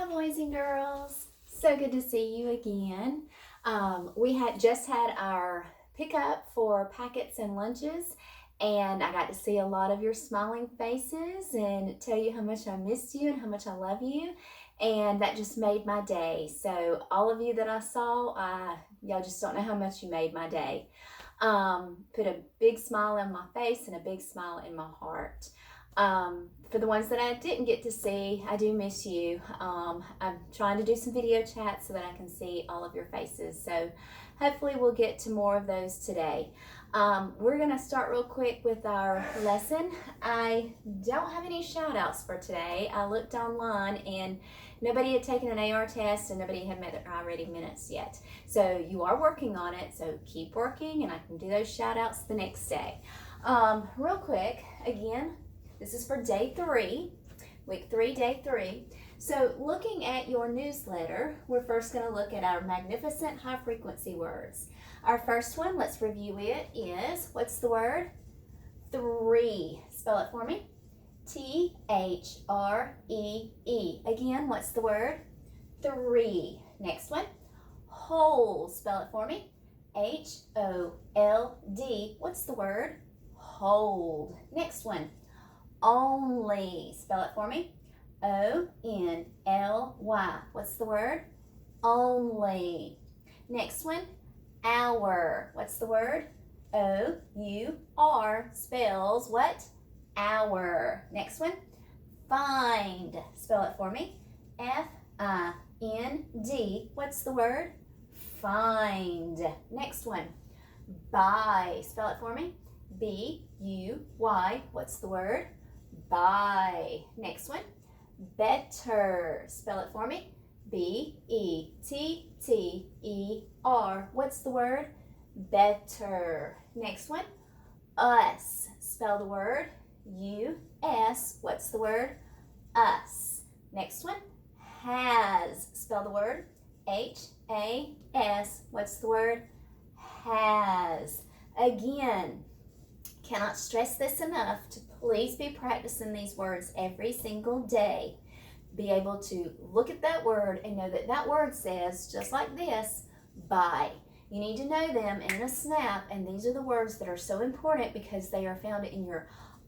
Hi, boys and girls. So good to see you again. We had just had our pickup for packets and lunches, and I got to see a lot of your smiling faces and tell you how much I missed you and how much I love you. And that just made my day. So, all of you that I saw, y'all just don't know how much you made my day. Put a big smile on my face and a big smile in my heart. For the ones that I didn't get to see, I do miss you. I'm trying to do some video chats so that I can see all of your faces. So hopefully we'll get to more of those today. We're going to start real quick with our lesson. I don't have any shout outs for today. I looked online and nobody had taken an AR test and nobody had met their iReady minutes yet. So you are working on it, so keep working and I can do those shout outs the next day. Real quick, again, this is for day 3, week 3, day 3. So looking at your newsletter, we're first going to look at our magnificent high frequency words. Our first one, let's review it, is, what's the word? 3. Spell it for me. T-H-R-E-E. Again, what's the word? 3. Next one, hold. Spell it for me. H-O-L-D. What's the word? Hold. Next one, only. Spell it for me. O-N-L-Y. What's the word? Only. Next one, hour. What's the word? O-U-R. Spells what? Hour. Next one, find. Spell it for me. F-I-N-D. What's the word? Find. Next one, buy. Spell it for me. B-U-Y. What's the word? Buy. Next one, better. Spell it for me. B-E-T-T-E-R. What's the word? Better. Next one, us. Spell the word. U-S. What's the word? Us. Next one, has. Spell the word. H-A-S. What's the word? Has. Again, cannot stress this enough to please be practicing these words every single day. Be able to look at that word and know that that word says, just like this, bye. You need to know them in a snap, and these are the words that are so important because they are found in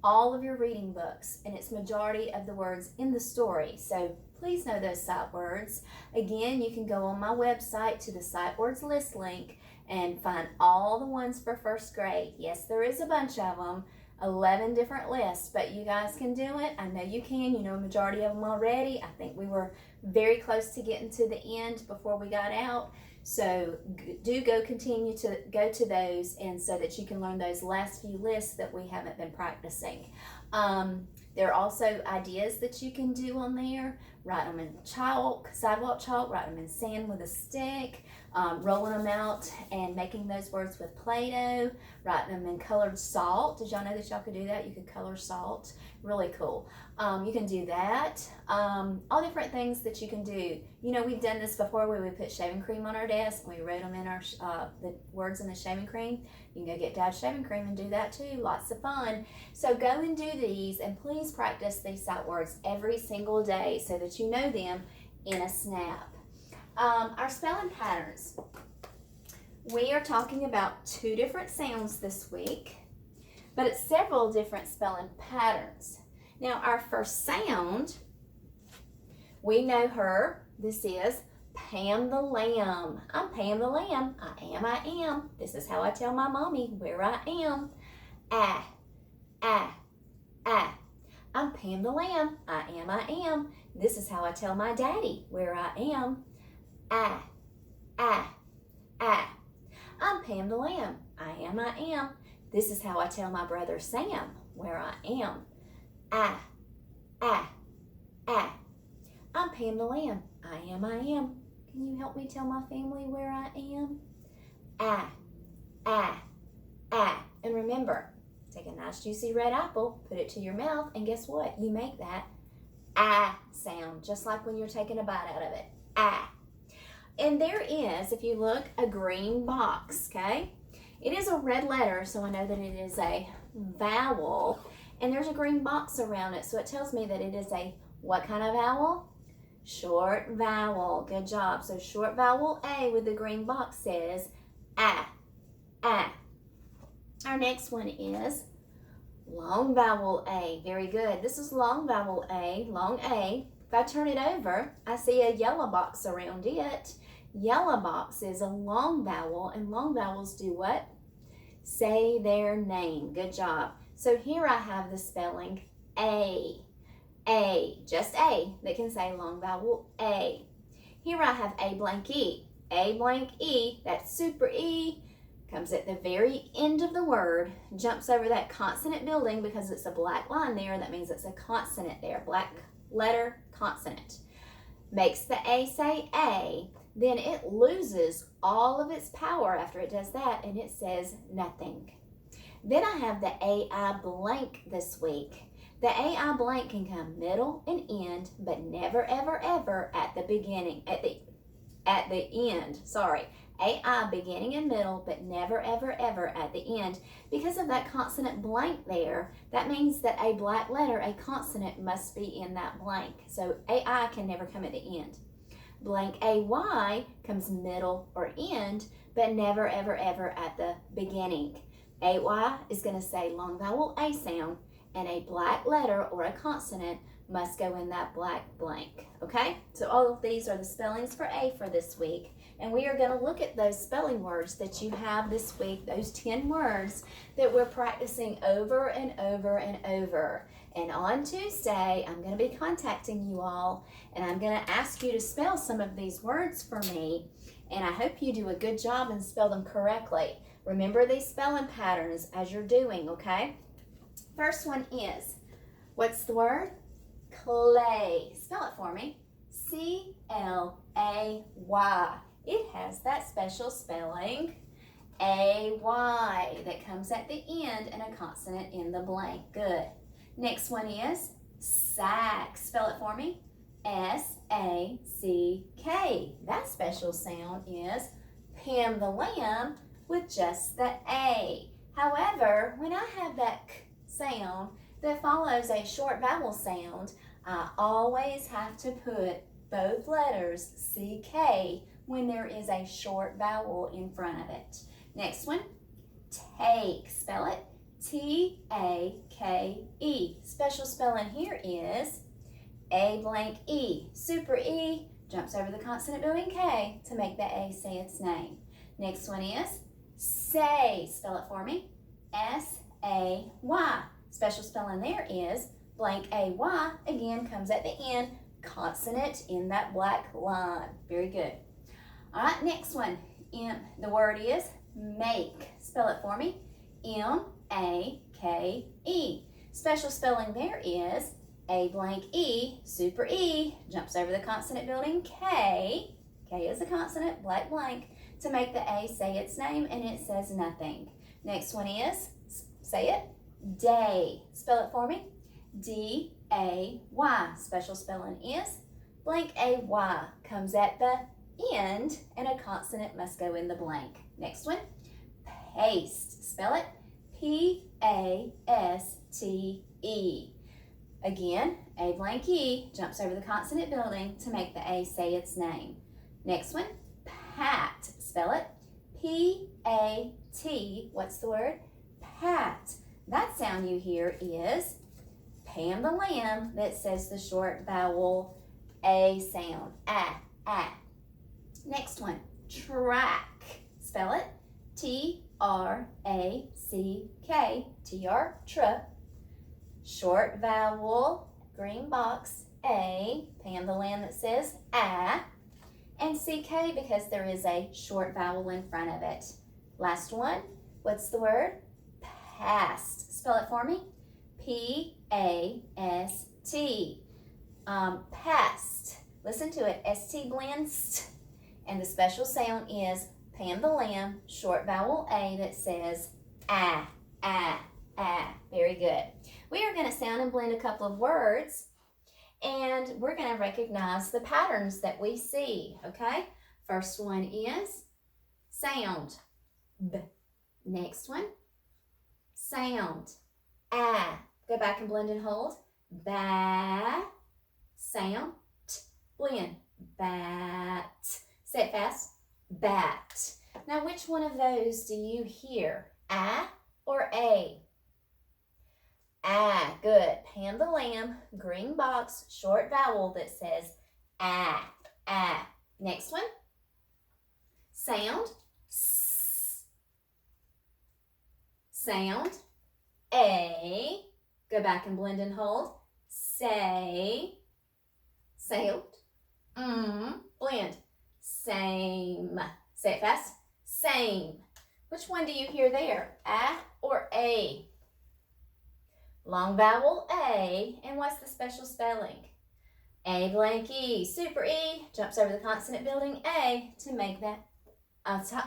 all of your reading books, and it's majority of the words in the story. So please know those sight words. Again, you can go on my website to the sight words list link and find all the ones for first grade. Yes, there is a bunch of them, 11 different lists, but you guys can do it. I know you can. You know a majority of them already. I think we were very close to getting to the end before we got out. So do continue to go to those, and so that you can learn those last few lists that we haven't been practicing. There are also ideas that you can do on there. Write them in chalk, sidewalk chalk, write them in sand with a stick, rolling them out and making those words with Play-Doh, writing them in colored salt. Did y'all know that y'all could do that? You could color salt. Really cool. You can do that. All different things that you can do. You know, we've done this before where we put shaving cream on our desk and we wrote them in our the words in the shaving cream. You can go get Dad's shaving cream and do that too. Lots of fun. So go and do these, and please practice these sight words every single day so that you know them in a snap. Our spelling patterns. We are talking about 2 different sounds this week, but it's several different spelling patterns. Now, our first sound, we know her. This is Pam the Lamb. I'm Pam the Lamb. I am. This is how I tell my mommy where I am. Ah. I'm Pam the Lamb. I am. This is how I tell my daddy where I am. Ah. I'm Pam the Lamb. I am. This is how I tell my brother Sam where I am. Ah. I'm Pam the Lamb. I am. Can you help me tell my family where I am? Ah. And remember, take a nice juicy red apple, put it to your mouth, and guess what? You make that ah sound, just like when you're taking a bite out of it. Ah. And there is, if you look, a green box, okay? It is a red letter, so I know that it is a vowel. And there's a green box around it, so it tells me that it is a what kind of vowel? Short vowel. Good job. So short vowel A with the green box says ah, ah. Our next one is long vowel A. Very good. This is long vowel A, long A. If I turn it over, I see a yellow box around it. Yellow box is a long vowel, and long vowels do what? Say their name. Good job. So here I have the spelling A. A, just A, that can say long vowel A. Here I have A blank E. A blank E, that super E, comes at the very end of the word, jumps over that consonant building because it's a black line there. That means it's a consonant there, black letter, consonant. Makes the A say A, then it loses all of its power after it does that, and it says nothing. Then I have the AI blank this week. The AI blank can come middle and end, but never, ever, ever at the beginning, at the end, sorry. AI beginning and middle, but never, ever, ever at the end. Because of that consonant blank there, that means that a black letter, a consonant, must be in that blank. So AI can never come at the end. Blank AY comes middle or end, but never, ever, ever at the beginning. AY is going to say long vowel A sound, and a black letter or a consonant must go in that black blank. Okay? So all of these are the spellings for A for this week. And we are going to look at those spelling words that you have this week, those 10 words that we're practicing over and over and over. And on Tuesday, I'm going to be contacting you all, and I'm going to ask you to spell some of these words for me. And I hope you do a good job and spell them correctly. Remember these spelling patterns as you're doing, okay? First one is, what's the word? Clay. Spell it for me. C-L-A-Y. It has that special spelling, A-Y, that comes at the end and a consonant in the blank. Good. Next one is sack. Spell it for me. S-A-C-K. That special sound is Pam the lamb with just the A. However, when I have that K sound that follows a short vowel sound, I always have to put both letters CK when there is a short vowel in front of it. Next one, take. Spell it T-A-K-E. Special spelling here is A blank E. Super E jumps over the consonant building K to make the A say its name. Next one is say. Spell it for me. S-A-Y. Special spelling there is blank A-Y, again comes at the end, consonant in that black line. Very good. All right, next one. The word is make. Spell it for me. M-A-K-E. Special spelling there is A blank E, super E, jumps over the consonant building K. K is a consonant, black blank, to make the A say its name, and it says nothing. Next one is, say it, day. Spell it for me. D-A-Y. Special spelling is blank A-Y, comes at the end, and a consonant must go in the blank. Next one, paste. Spell it P-A-S-T-E. Again, A blank E jumps over the consonant building to make the A say its name. Next one, pat. Spell it P-A-T. What's the word? Pat. That sound you hear is Pam the lamb that says the short vowel A sound. Ah, ah. Next one, track. Spell it T-R-A-C-K. T-R, tr. Short vowel, green box, A. Pam the lamb that says ah. And C-K because there is a short vowel in front of it. Last one, what's the word? Past. Spell it for me. P-A-S-T. Past. Listen to it. S-T blends. And the special sound is Pam the lamb, short vowel A that says ah, ah, ah. Very good. We are going to sound and blend a couple of words, and we're going to recognize the patterns that we see, okay? First one is sound. B. Next one, sound. Ah. Go back and blend and hold. Ba. Sound. T. blend, bat. Say it fast, bat. Now, which one of those do you hear? A or A? A, good. Pam the lamb, green box, short vowel that says A, A. Next one, sound, S. Sound, A. Go back and blend and hold. Say, sound, blend. Same. Say it fast. Same. Which one do you hear there? A or A? Long vowel A. And what's the special spelling? A blank E. Super E jumps over the consonant building A to make that,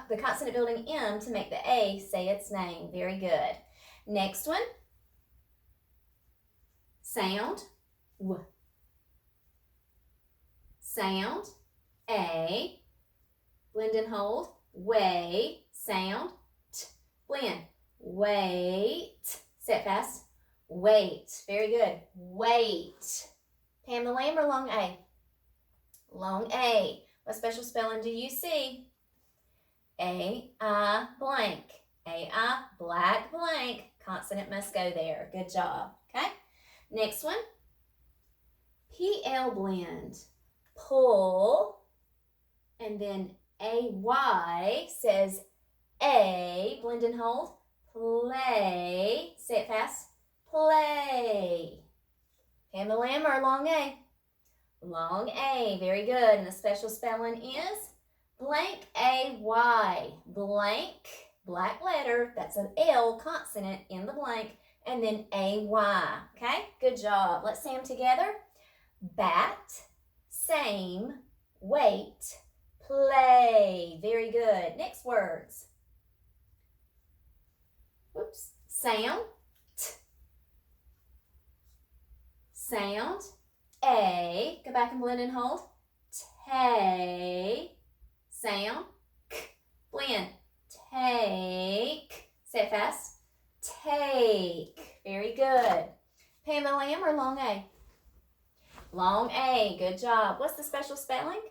the consonant building M to make the A say its name. Very good. Next one. Sound, W. Sound, A. Blend and hold. Way. Sound, T. Blend. Wait. Say it fast. Wait. Very good. Wait. Pam the lamb or long A? Long A. What special spelling do you see? A-I blank. A-I black blank. Consonant must go there. Good job. Okay? Next one. P-L blend. Pull. And then A-Y says A. Blend and hold. Play. Say it fast. Play. Pam the lamb or long A? Long A. Very good. And the special spelling is blank A-Y. Blank, black letter. That's an L consonant in the blank. And then A-Y. Okay? Good job. Let's say them together. Bat, same, wait, play. Very good. Next words. Oops. Sound, T. Sound, A. Go back and blend and hold. Tay. Sound, K. Blend. Take. Say it fast. Take. Very good. Pam the lamb or long A? Long A. Good job. What's the special spelling?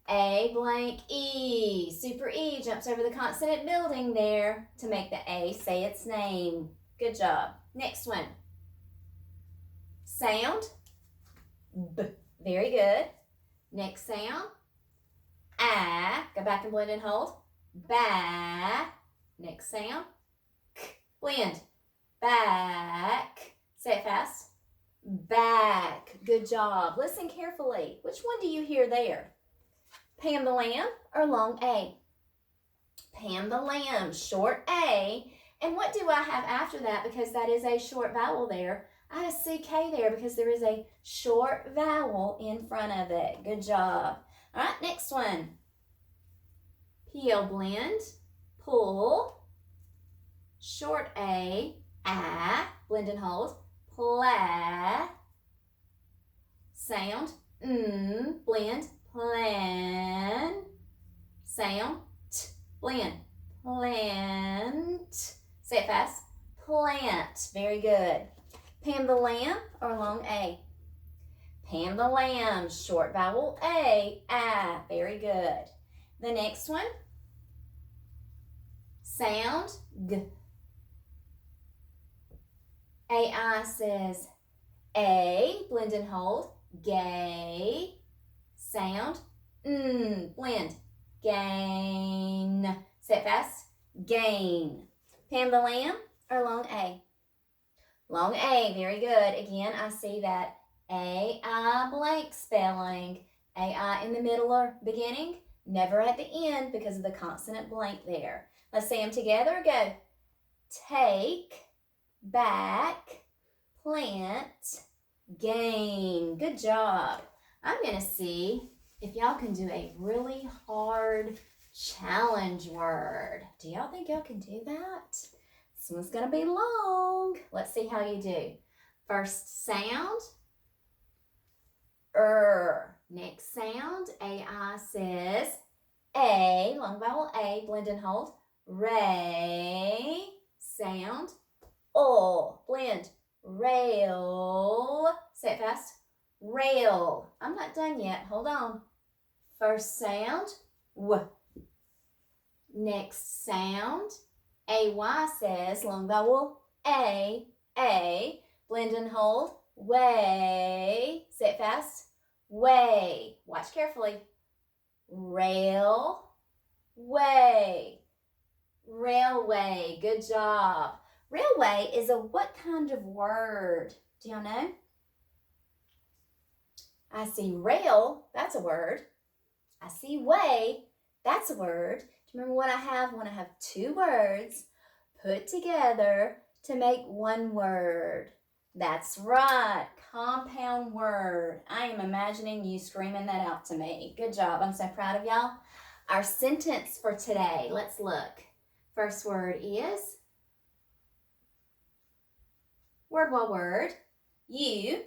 A blank E. Super E jumps over the consonant building there to make the A say its name. Good job. Next one. Sound, B. Very good. Next sound, A. Go back and blend and hold. Ba. Next sound, K. Blend. Back. Say it fast. Back. Good job. Listen carefully. Which one do you hear there? Pam the lamb or long A? Pam the lamb, short A. And what do I have after that? Because that is a short vowel there. I have CK there because there is a short vowel in front of it. Good job. All right, next one. PL blend, pull, short A, blend and hold, pla, sound, blend, plan, sound, t, blend, plant. Say it fast. Plant. Very good. Pam the lamb or long A? Pam the lamb, short vowel A, very good. The next one, sound, G. AI says A, blend and hold, gay, sound, blend, gain. Say it fast, gain. Pam the lamb or long A? Long A, very good. Again, I see that A-I blank spelling. A-I in the middle or beginning, never at the end because of the consonant blank there. Let's say them together. Go. Take, back, plant, gain. Good job. I'm going to see if y'all can do a really hard challenge word. Do y'all think y'all can do that? This one's going to be long. Let's see how you do. First sound, Next sound, AI says A, long vowel A, blend and hold. Ray, sound, O, blend. Rail. Say it fast. Rail. I'm not done yet. Hold on. First sound, W. Next sound, AY says, long vowel, A. Blend and hold, way. Say it fast. Way. Watch carefully. Rail, way. Railway. Good job. Railway is a what kind of word? Do y'all know? I see rail, that's a word. I see way, that's a word. Do you remember what I have when I have two words put together to make one word? That's right, compound word. I am imagining you screaming that out to me. Good job, I'm so proud of y'all. Our sentence for today, let's look. First word is, word while word, you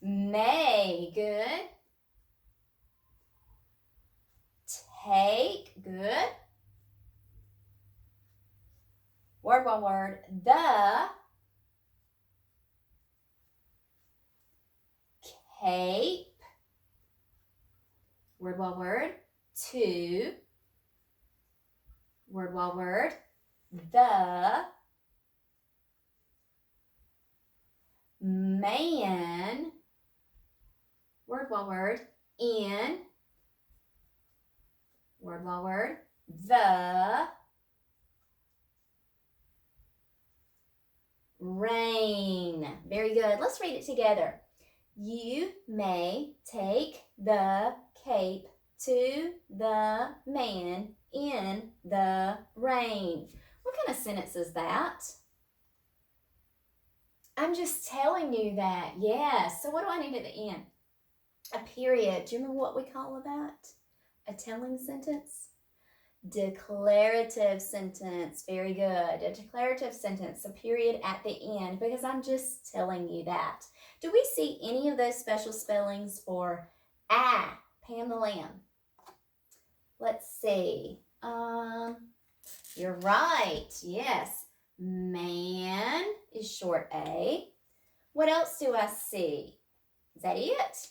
may, good. Take, good. Word by word, the cape. Word by word, to. Word by word, the man. Word by word, in. Word by word, the rain. Very good. Let's read it together. You may take the cape to the man in the rain. What kind of sentence is that? I'm just telling you that. Yes. So what do I need at the end? A period. Do you remember what we call that? A telling sentence? Declarative sentence. Very good. A declarative sentence, a period at the end, because I'm just telling you that. Do we see any of those special spellings for Pam the lamb? Let's see. You're right. Yes. Man is short A. What else do I see? Is that it?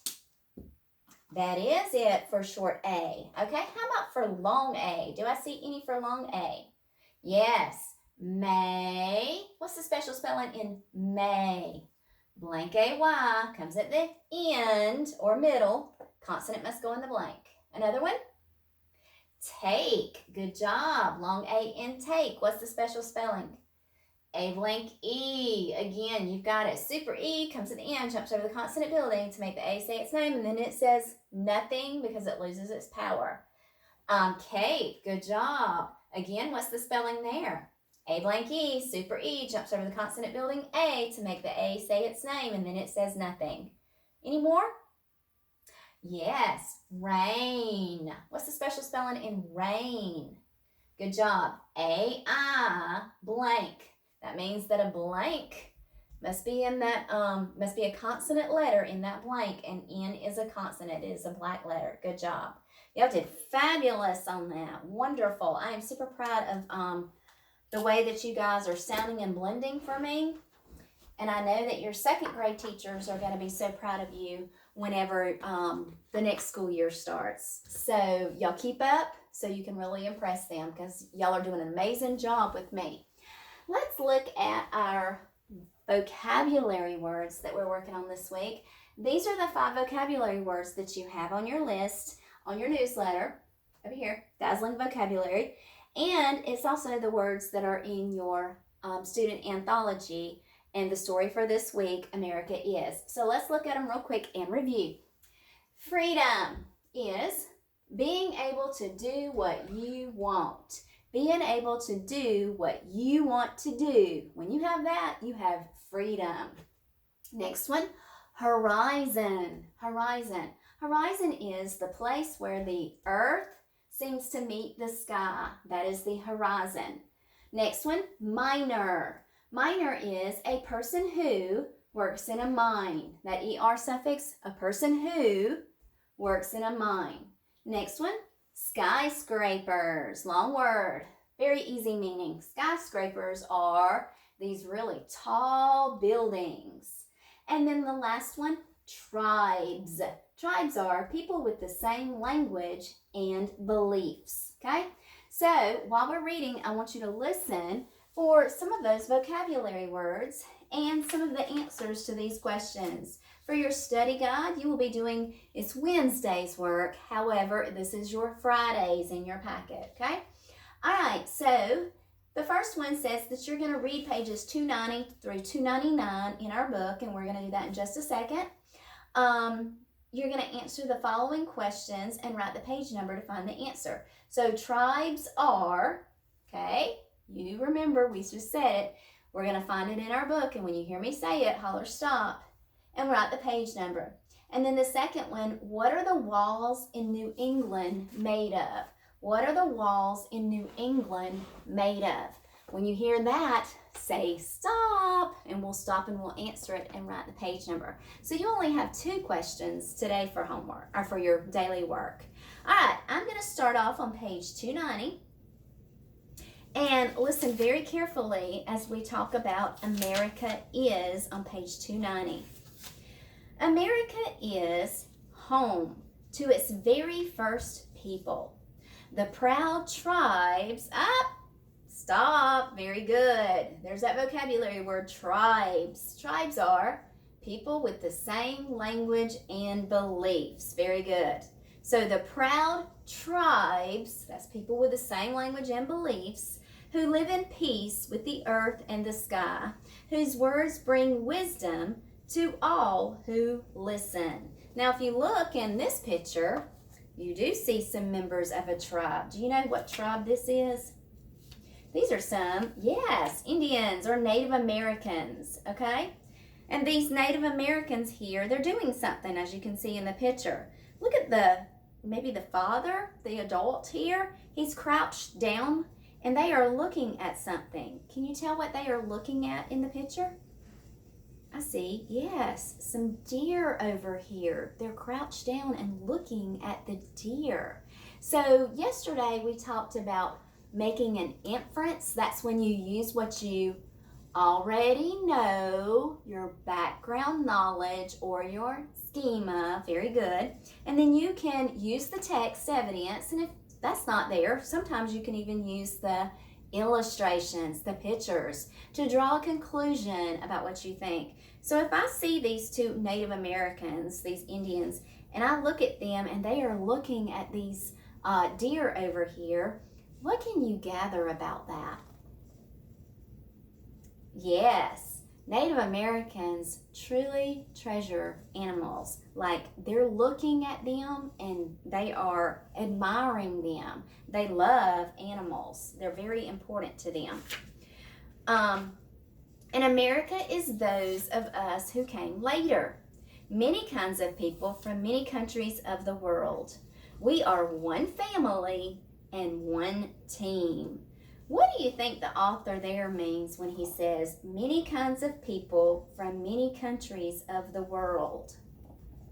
That is it for short A. Okay, how about for long A? Do I see any for long A? Yes, may. What's the special spelling in may? Blank AY comes at the end or middle. Consonant must go in the blank. Another one? Take. Good job. Long A in take. What's the special spelling? A blank E. Again, you've got it. Super E comes at the end, jumps over the consonant building to make the A say its name, and then it says nothing because it loses its power. Cape. Good job. Again, what's the spelling there? A blank E, super E, jumps over the consonant building A to make the A say its name, and then it says nothing. Any more? Yes, rain. What's the special spelling in rain? Good job. A-I blank. That means that a blank must be in that, must be a consonant letter in that blank, and N is a consonant. It is a black letter. Good job. Y'all did fabulous on that. Wonderful. I am super proud of the way that you guys are sounding and blending for me. And I know that your second grade teachers are going to be so proud of you whenever the next school year starts. So y'all keep up so you can really impress them, because y'all are doing an amazing job with me. Let's look at our vocabulary words that we're working on this week. These are the 5 vocabulary words that you have on your list, on your newsletter, over here, Dazzling Vocabulary. And it's also the words that are in your student anthology and the story for this week, America Is. So let's look at them real quick and review. Freedom is being able to do what you want. Being able to do what you want to do. When you have that, you have freedom. Next one, horizon. Horizon. Horizon is the place where the earth seems to meet the sky. That is the horizon. Next one, miner. Miner is a person who works in a mine. That ER suffix, a person who works in a mine. Next one, skyscrapers. Long word, very easy meaning. Skyscrapers are these really tall buildings. And then the last one, tribes. Tribes are people with the same language and beliefs, okay? So while we're reading, I want you to listen for some of those vocabulary words and some of the answers to these questions. For your study guide, you will be doing, it's Wednesday's work. However, this is your Fridays in your packet, okay? All right, so the first one says that you're going to read pages 290 through 299 in our book, and we're going to do that in just a second. You're going to answer the following questions and write the page number to find the answer. So tribes are, okay, you remember, we just said it. We're going to find it in our book, and when you hear me say it, holler stop and write the page number. And then the second one, what are the walls in New England made of? What are the walls in New England made of? When you hear that, say stop, and we'll stop and we'll answer it and write the page number. So you only have 2 questions today for homework, or for your daily work. All right, I'm going to start off on page 290. And listen very carefully as we talk about America is on page 290. America is home to its very first people. The proud tribes, stop, very good. There's that vocabulary word, tribes. Tribes are people with the same language and beliefs, very good. So the proud tribes, that's people with the same language and beliefs, who live in peace with the earth and the sky, whose words bring wisdom to all who listen. Now, if you look in this picture, you do see some members of a tribe. Do you know what tribe this is? These are some, yes, Indians or Native Americans, okay? And these Native Americans here, they're doing something, as you can see in the picture. Look at maybe the father, the adult here. He's crouched down, and they are looking at something. Can you tell what they are looking at in the picture? I see, yes, some deer over here. They're crouched down and looking at the deer. So yesterday we talked about making an inference. That's when you use what you already know, your background knowledge or your schema. Very good. And then you can use the text evidence, and if that's not there, sometimes you can even use the illustrations, the pictures, to draw a conclusion about what you think. So if I see these 2 Native Americans, these Indians, and I look at them and they are looking at these deer over here, what can you gather about that? Yes, Native Americans truly treasure animals. Like, they're looking at them and they are admiring them. They love animals. They're very important to them. And America is those of us who came later. Many kinds of people from many countries of the world. We are one family and one team. What do you think the author there means when he says many kinds of people from many countries of the world?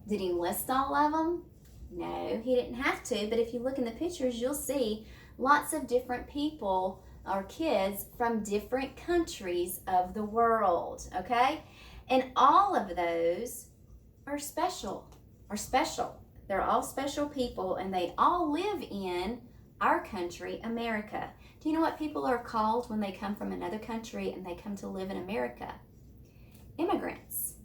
Did he list all of them? No, he didn't have to, but if you look in the pictures, you'll see lots of different people or kids from different countries of the world, okay? And all of those are special. They're all special people, and they all live in our country, America. Do you know what people are called when they come from another country and they come to live in America? Immigrants.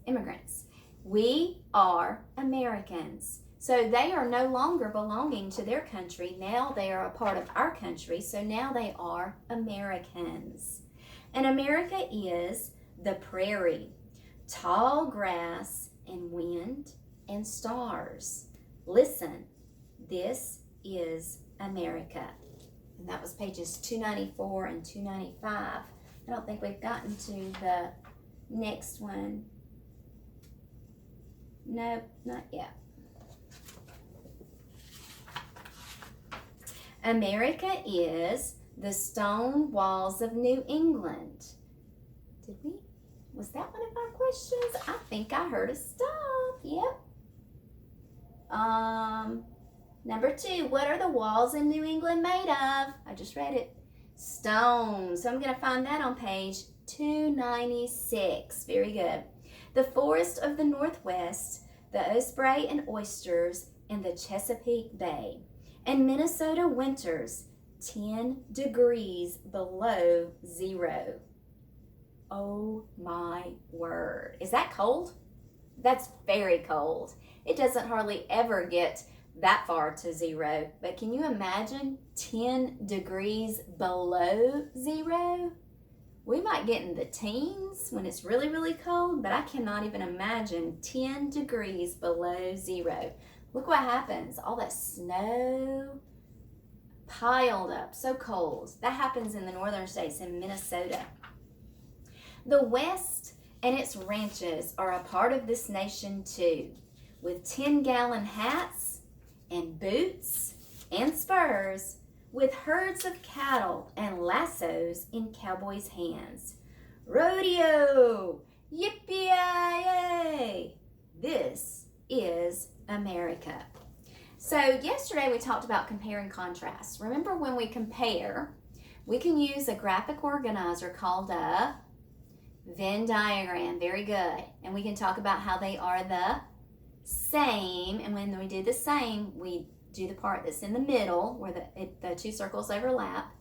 We are Americans. So they are no longer belonging to their country. Now they are a part of our country. So now they are Americans. And America is the prairie, tall grass and wind and stars. Listen, this is America. And that was pages 294 and 295. I don't think we've gotten to the next one. Nope, not yet. America is the stone walls of New England. Was that one of our questions? I think I heard a stop. Yep. Number 2, what are the walls in New England made of? I just read it. Stone. So I'm going to find that on page 296. Very good. The forest of the Northwest, the Osprey and oysters, and the Chesapeake Bay. And Minnesota winters 10 degrees below zero. Oh my word. Is that cold? That's very cold. It doesn't hardly ever get that far to zero, but can you imagine 10 degrees below zero? We might get in the teens when it's really, really cold, but I cannot even imagine 10 degrees below zero. Look what happens. All that snow piled up, so cold. That happens in the northern states in Minnesota. The West and its ranches are a part of this nation too, with 10-gallon hats and boots and spurs, with herds of cattle and lassos in cowboys' hands. Rodeo! Yippee-yay! This is America. So yesterday we talked about compare and contrast. Remember, when we compare, we can use a graphic organizer called a Venn diagram. Very good. And we can talk about how they are the same. And when we do the same, we do the part that's in the middle where the two circles overlap.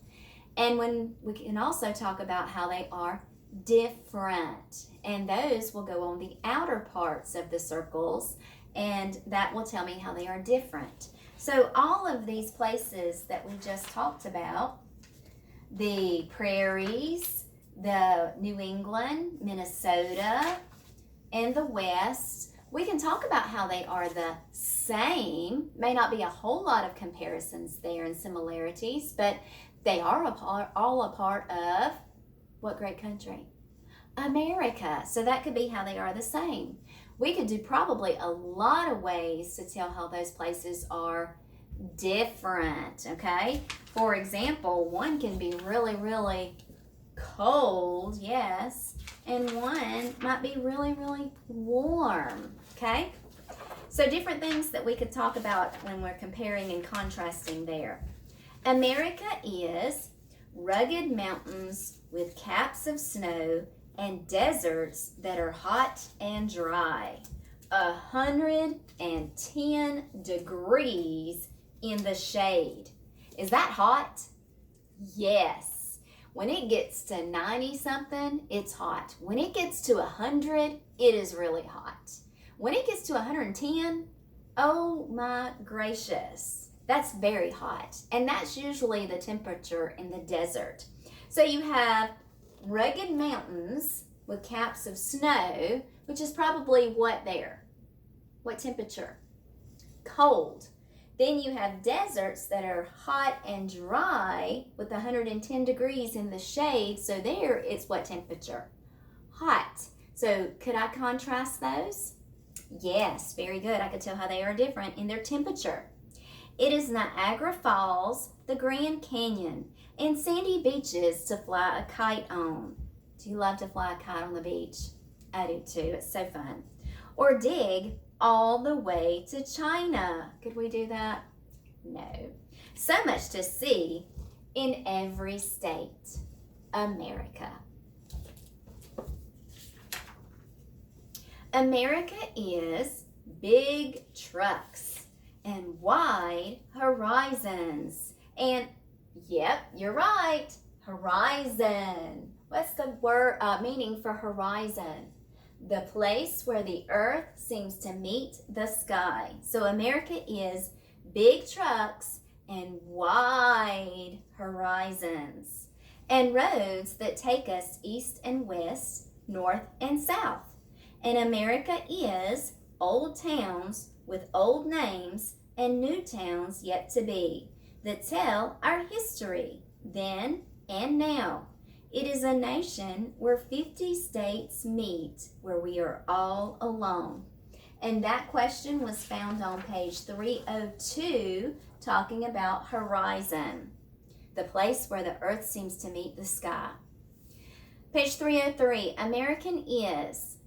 And when we can also talk about how they are different. And those will go on the outer parts of the circles, and that will tell me how they are different. So all of these places that we just talked about, the prairies, the New England, Minnesota, and the West, we can talk about how they are the same. May not be a whole lot of comparisons there and similarities, but they are all a part of what great country? America. So that could be how they are the same. We could do probably a lot of ways to tell how those places are different, okay? For example, one can be really, really cold, yes, and one might be really, really warm, okay? So different things that we could talk about when we're comparing and contrasting there. America is rugged mountains with caps of snow and deserts that are hot and dry. 110 degrees in the shade. Is that hot? Yes. When it gets to 90 something, it's hot. When it gets to 100, it is really hot. When it gets to 110, oh my gracious, that's very hot. And that's usually the temperature in the desert. So you have rugged mountains with caps of snow, which is probably what there? What temperature? Cold. Then you have deserts that are hot and dry with 110 degrees in the shade. So there it's what temperature? Hot. So could I contrast those? Yes, very good. I could tell how they are different in their temperature. It is Niagara Falls, the Grand Canyon, and sandy beaches to fly a kite on. Do you love to fly a kite on the beach? I do too. It's so fun. Or dig all the way to China. Could we do that? No. So much to see in every state. America. America is big trucks and wide horizons. And yep, you're right. Horizon. What's the word meaning for horizon? The place where the earth seems to meet the sky. So America is big trucks and wide horizons, and roads that take us east and west, north and south. And America is old towns with old names and new towns yet to be that tell our history then and now. It is a nation where 50 states meet, where we are all alone. And that question was found on page 302, talking about horizon, the place where the earth seems to meet the sky. Page 303, American is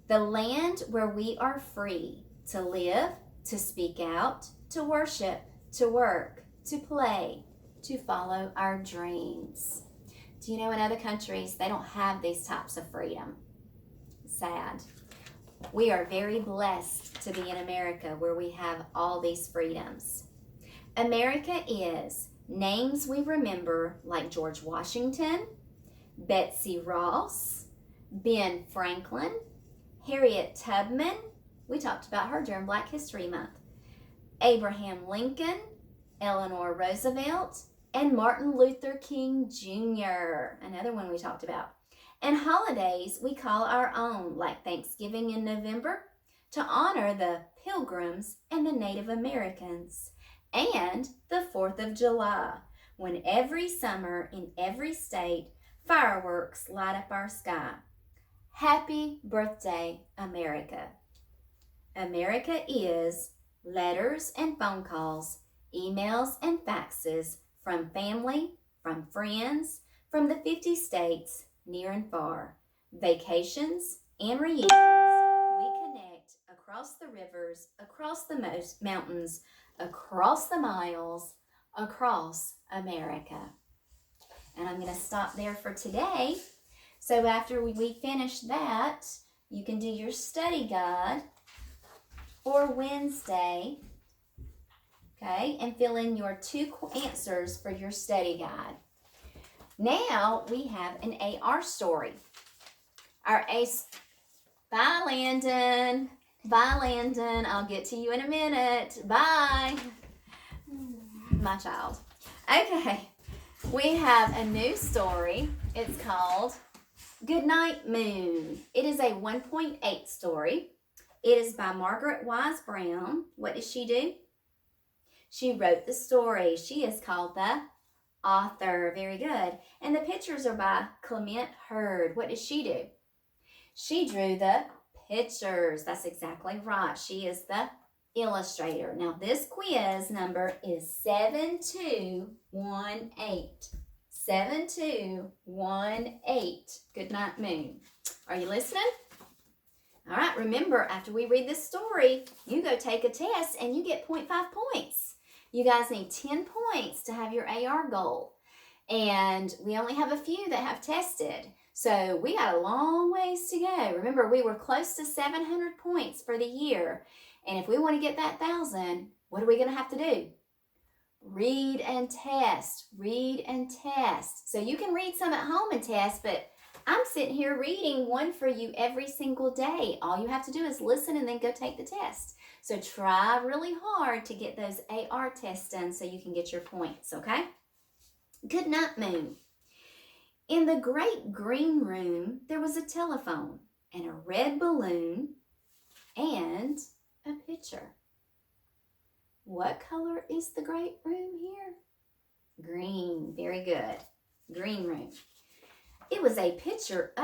the land where we are free to live, to speak out, to worship, to work, to play, to follow our dreams. Do you know in other countries, they don't have these types of freedom? Sad. We are very blessed to be in America where we have all these freedoms. America is names we remember like George Washington, Betsy Ross, Ben Franklin, Harriet Tubman, we talked about her during Black History Month, Abraham Lincoln, Eleanor Roosevelt, and Martin Luther King Jr., another one we talked about. And holidays we call our own, like Thanksgiving in November, to honor the Pilgrims and the Native Americans, and the 4th of July, when every summer in every state, fireworks light up our sky. Happy birthday, America. America is letters and phone calls, emails and faxes from family, from friends, from the 50 states, near and far, vacations and reunions. We connect across the rivers, across the mountains, across the miles, across America. And I'm going to stop there for today. So after we finish that, you can do your study guide for Wednesday, okay, and fill in your 2 answers for your study guide. Now we have an AR story. Our ace. Bye, Landon. Bye, Landon. I'll get to you in a minute. Bye. My child. Okay, we have a new story. It's called Goodnight Moon. It is a 1.8 story. It is by Margaret Wise Brown. What does she do? She wrote the story. She is called the author. Very good. And the pictures are by Clement Hurd. What does she do? She drew the pictures. That's exactly right. She is the illustrator. Now this quiz number is 7218. 7218. Goodnight Moon. Are you listening? All right, remember, after we read this story, you go take a test and you get 0.5 points. You guys need 10 points to have your AR goal. And we only have a few that have tested. So we got a long ways to go. Remember, we were close to 700 points for the year. And if we want to get that 1,000, what are we going to have to do? Read and test. Read and test. So you can read some at home and test, but I'm sitting here reading one for you every single day. All you have to do is listen and then go take the test. So try really hard to get those AR tests done so you can get your points, okay? Goodnight Moon. In the great green room, there was a telephone and a red balloon and a picture. What color is the great room here? Green. Very good. Green room. It was a picture of